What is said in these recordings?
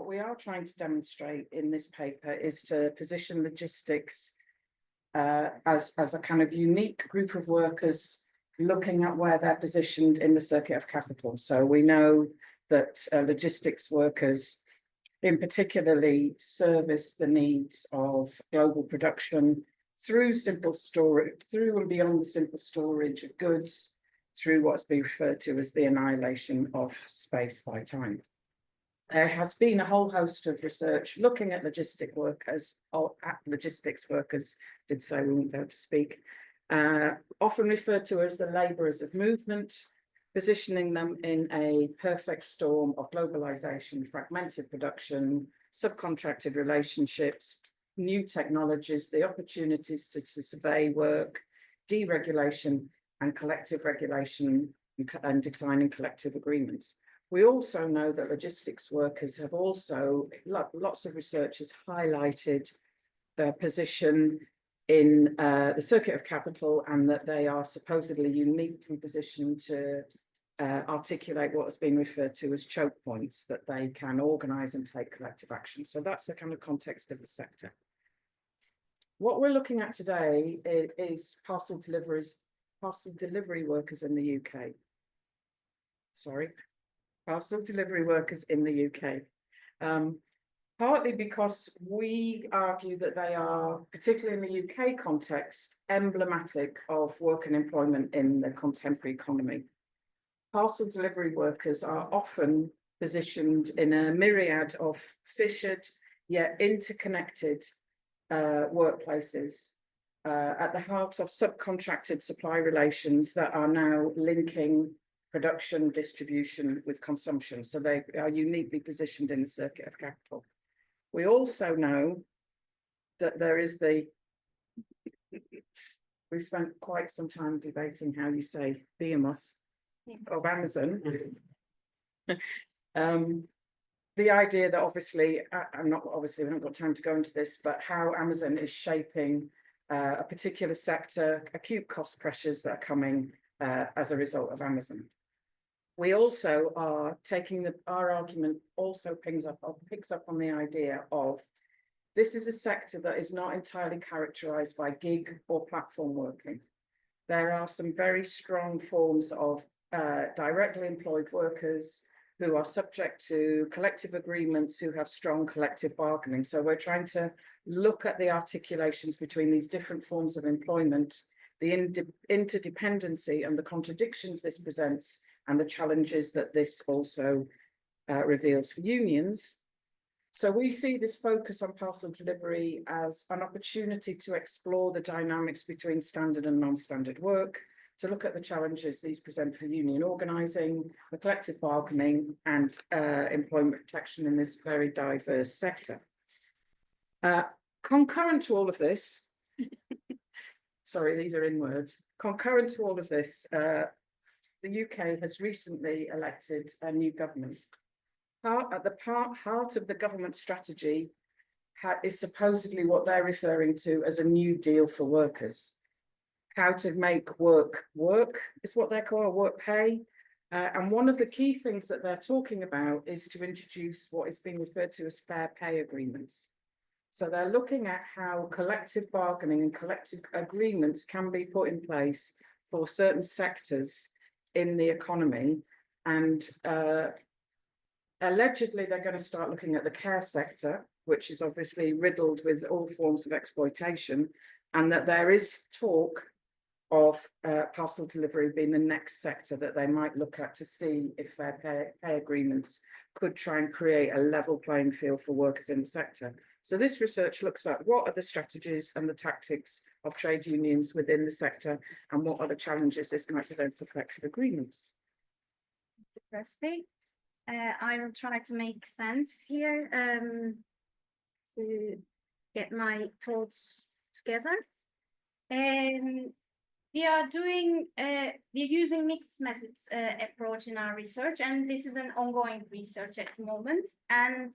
we are trying to demonstrate in this paper is to position logistics as a kind of unique group of workers looking at where they're positioned in the circuit of capital. So we know that logistics workers in particularly service the needs of global production through simple storage, through and beyond the simple storage of goods, through what's been referred to as the annihilation of space by time. There has been a whole host of research looking at logistics workers, did say we won't be able to speak, often referred to as the labourers of movement, positioning them in a perfect storm of globalisation, fragmented production, subcontracted relationships, new technologies, the opportunities to survey work, deregulation and collective regulation and declining collective agreements. We also know that logistics workers have also, lots of research has highlighted their position in the circuit of capital, and that they are supposedly uniquely positioned to articulate what has been referred to as choke points, that they can organise and take collective action. So that's the kind of context of the sector. What we're looking at today is parcel delivery workers in the UK. Parcel delivery workers in the UK. Partly because we argue that they are, particularly in the UK context, emblematic of work and employment in the contemporary economy. Parcel delivery workers are often positioned in a myriad of fissured yet interconnected workplaces at the heart of subcontracted supply relations that are now linking production, distribution with consumption. So they are uniquely positioned in the circuit of capital. We also know that there is we've spent quite some time debating how you say behemoth of Amazon. The idea that we haven't got time to go into this, but how Amazon is shaping a particular sector, acute cost pressures that are coming as a result of Amazon. We also are taking our argument also picks up on the idea of this is a sector that is not entirely characterized by gig or platform working. There are some very strong forms of directly employed workers who are subject to collective agreements, who have strong collective bargaining. So we're trying to look at the articulations between these different forms of employment, the interdependency and the contradictions this presents, and the challenges that this also reveals for unions. So we see this focus on parcel delivery as an opportunity to explore the dynamics between standard and non-standard work, to look at the challenges these present for union organising, the collective bargaining and employment protection in this very diverse sector. Concurrent to all of this, sorry, these are in words, concurrent to all of this, the UK has recently elected a new government. At the heart of the government strategy is supposedly what they're referring to as a new deal for workers. How to make work is what they call work pay. And one of the key things that they're talking about is to introduce what is being referred to as fair pay agreements. So they're looking at how collective bargaining and collective agreements can be put in place for certain sectors in the economy, and allegedly they're going to start looking at the care sector, which is obviously riddled with all forms of exploitation, and that there is talk of parcel delivery being the next sector that they might look at to see if fair pay agreements could try and create a level playing field for workers in the sector. So this research looks at what are the strategies and the tactics of trade unions within the sector, and what are the challenges this might present to collective agreements. Kirsty, I will try to make sense here to get my thoughts together. We're using mixed methods approach in our research, and this is an ongoing research at the moment. And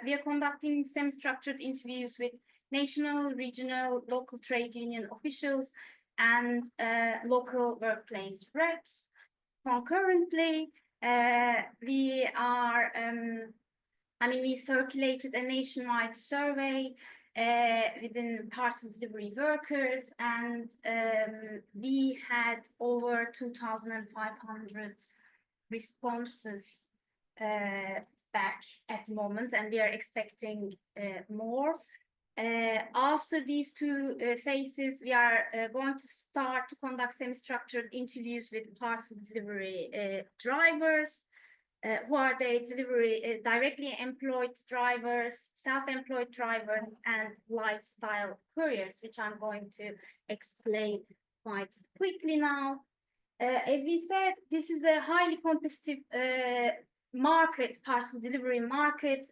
we are conducting semi-structured interviews with national, regional, local trade union officials and local workplace reps. Concurrently, we are I mean, we circulated a nationwide survey within parcel delivery workers, and we had over 2,500 responses back at the moment, and we are expecting more. After these two phases, we are going to start to conduct semi-structured interviews with parcel delivery drivers, who are they delivery directly employed drivers, self-employed drivers, and lifestyle couriers, which I'm going to explain quite quickly now. As we said, this is a highly competitive market, parcel delivery market,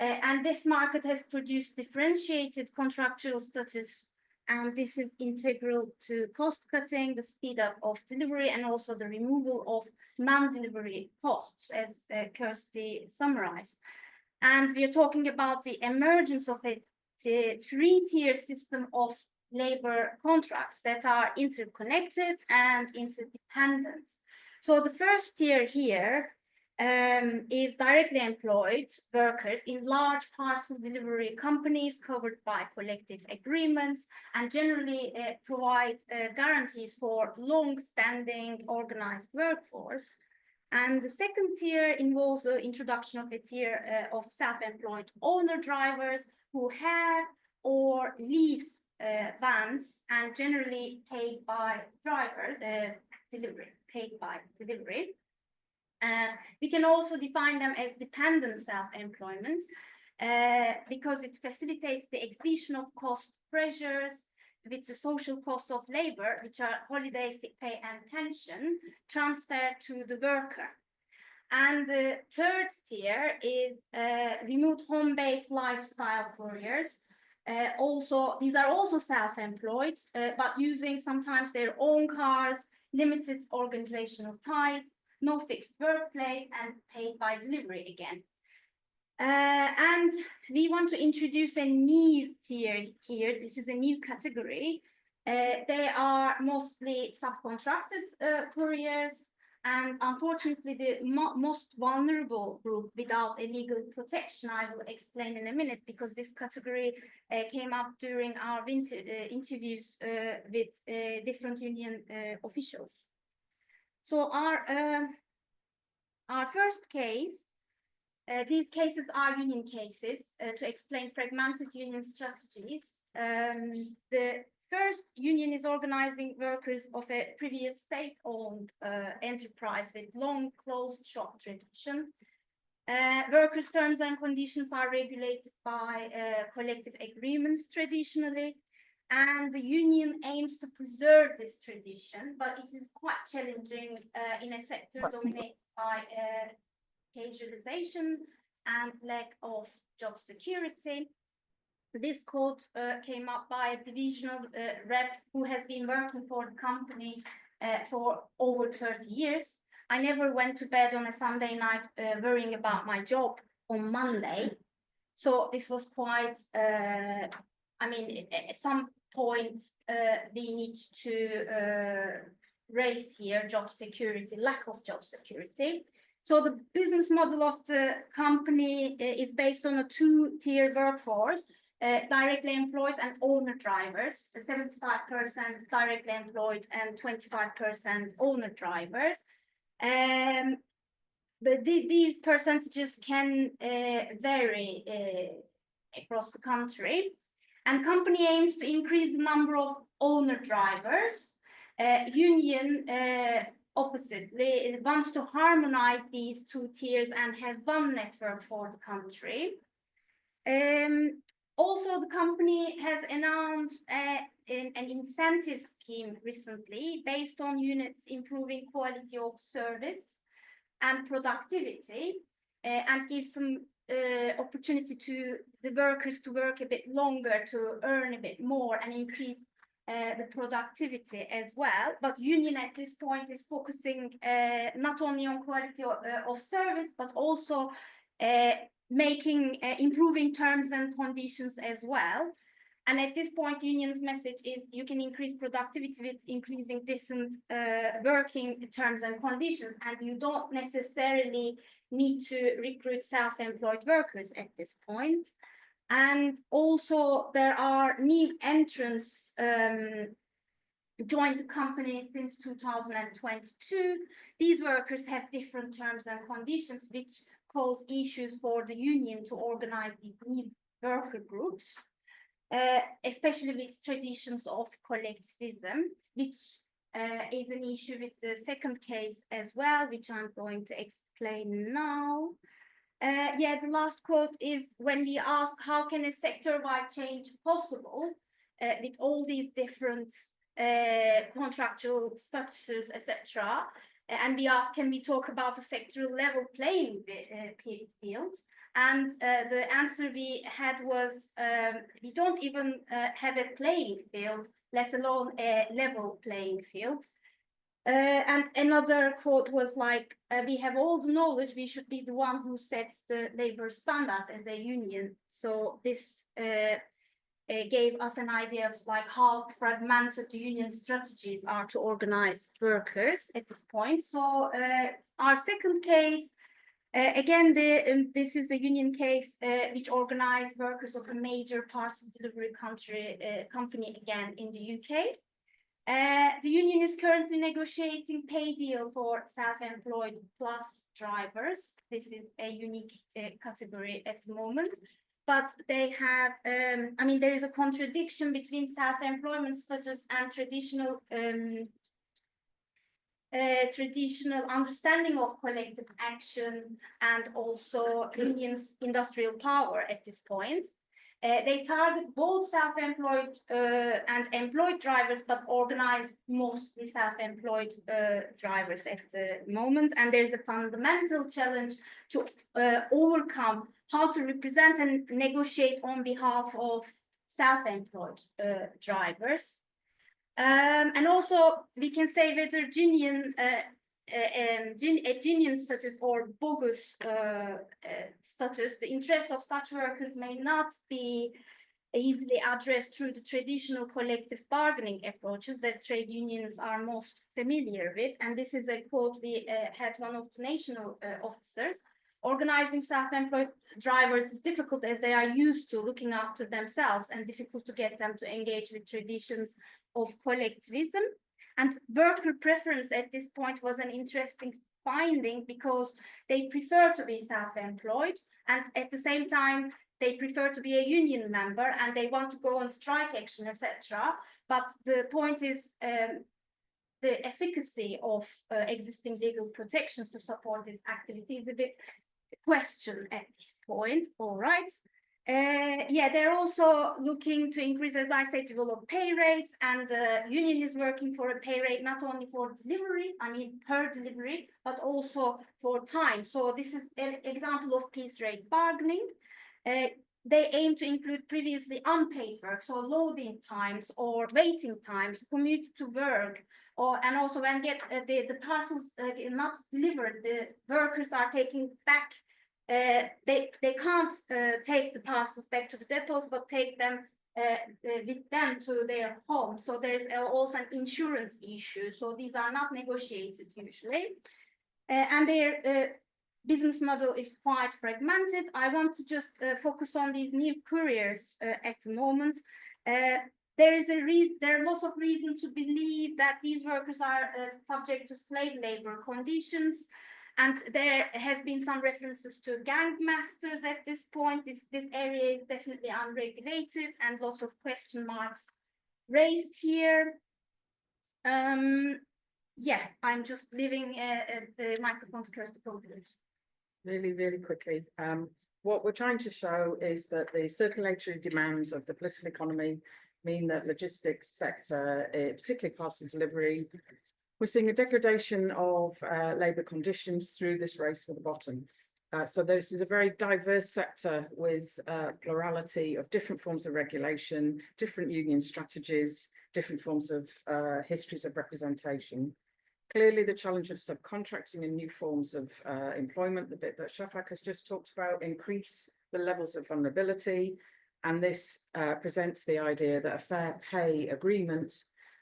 and this market has produced differentiated contractual status, and this is integral to cost cutting, the speed up of delivery, and also the removal of non-delivery costs, as Kirsty summarized. And we are talking about the emergence of a three-tier system of labor contracts that are interconnected and interdependent. So the first tier here is directly employed workers in large parcel delivery companies covered by collective agreements, and generally provide guarantees for long-standing organized workforce. And the second tier involves the introduction of a tier of self-employed owner drivers who have or lease vans, and generally paid by driver, paid by delivery. We can also define them as dependent self-employment because it facilitates the exertion of cost pressures with the social costs of labor, which are holiday, sick pay, and pension, transferred to the worker. And the third tier is remote home-based lifestyle couriers. These are also self-employed, but using sometimes their own cars, limited organizational ties, no fixed workplace, and paid by delivery again. And we want to introduce a new tier here. This is a new category. They are mostly subcontracted couriers, and unfortunately the most vulnerable group without a legal protection. I will explain in a minute, because this category came up during our interviews with different union officials. So our first case, these cases are union cases to explain fragmented union strategies. The first union is organizing workers of a previous state-owned enterprise with long closed shop tradition. Workers' terms and conditions are regulated by collective agreements traditionally, and the union aims to preserve this tradition, but it is quite challenging in a sector dominated by casualization and lack of job security. This quote came up by a divisional rep who has been working for the company for over 30 years. I never went to bed on a Sunday night worrying about my job on Monday. So this was quite, I mean, at some point we need to raise here job security, lack of job security. So the business model of the company is based on a two-tier workforce, directly employed and owner drivers, 75% directly employed and 25% owner drivers. But these percentages can vary across the country. And company aims to increase the number of owner drivers. Union oppositely, it wants to harmonize these two tiers and have one network for the country. Also, the company has announced an incentive scheme recently based on units improving quality of service and productivity, and gives some opportunity to the workers to work a bit longer, to earn a bit more and increase the productivity as well. But union at this point is focusing not only on quality of service, but also improving terms and conditions as well. And at this point, union's message is you can increase productivity with increasing decent working terms and conditions, and you don't necessarily need to recruit self-employed workers at this point. And also there are new entrants joined the company since 2022. These workers have different terms and conditions, which cause issues for the union to organize the new worker groups, especially with traditions of collectivism, which is an issue with the second case as well, which I'm going to explain now. Yeah, the last quote is when we ask how can a sector-wide change possible with all these different contractual statuses, etc. And we ask, can we talk about a sectoral level playing field? And the answer we had was, we don't even have a playing field, let alone a level playing field. And another quote was like, we have all the knowledge, we should be the one who sets the labor standards as a union. So this gave us an idea of like how fragmented the union strategies are to organize workers at this point. So our second case, again, this is a union case which organized workers of a major parcel delivery company again in the UK. The union is currently negotiating pay deal for self-employed plus drivers. This is a unique category at the moment. But they have, I mean, there is a contradiction between self-employment status and traditional understanding of collective action and also unions' industrial power at this point. They target both self-employed and employed drivers, but organize mostly self-employed drivers at the moment. And there's a fundamental challenge to overcome how to represent and negotiate on behalf of self-employed drivers. And also we can say whether genuine status or bogus status, the interest of such workers may not be easily addressed through the traditional collective bargaining approaches that trade unions are most familiar with. And this is a quote we had one of the national officers. Organizing self-employed drivers is difficult as they are used to looking after themselves and difficult to get them to engage with traditions of collectivism. And worker preference at this point was an interesting finding because they prefer to be self-employed and at the same time they prefer to be a union member and they want to go on strike action, etc. But the point is the efficacy of existing legal protections to support this activity is a bit questioned at this point. All right. Yeah, they're also looking to increase, as I said, develop pay rates, and the union is working for a pay rate not only for delivery, I mean per delivery, but also for time. So this is an example of piece rate bargaining. They aim to include previously unpaid work, so loading times or waiting times, commute to work, and also when the parcels not delivered, the workers are taking back. They can't take the parcels back to the depots, but take them with them to their home. So there's also an insurance issue. So these are not negotiated usually. And their business model is quite fragmented. I want to just focus on these new couriers at the moment. There are lots of reason to believe that these workers are subject to slave labor conditions. And there has been some references to gang masters at this point. This area is definitely unregulated and lots of question marks raised here. Yeah, I'm just leaving the microphone to Kirsty to conclude. Really, really quickly. What we're trying to show is that the circulatory demands of the political economy mean that logistics sector, particularly parcel delivery, we're seeing a degradation of labour conditions through this race for the bottom. So this is a very diverse sector with plurality of different forms of regulation, different union strategies, different forms of histories of representation. Clearly, the challenge of subcontracting and new forms of employment, the bit that Safak has just talked about, increase the levels of vulnerability. And this presents the idea that a fair pay agreement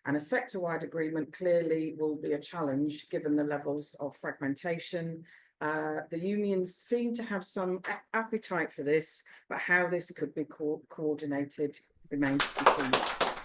and a sector-wide agreement clearly will be a challenge given the levels of fragmentation. The unions seem to have some appetite for this, but how this could be coordinated remains to be seen.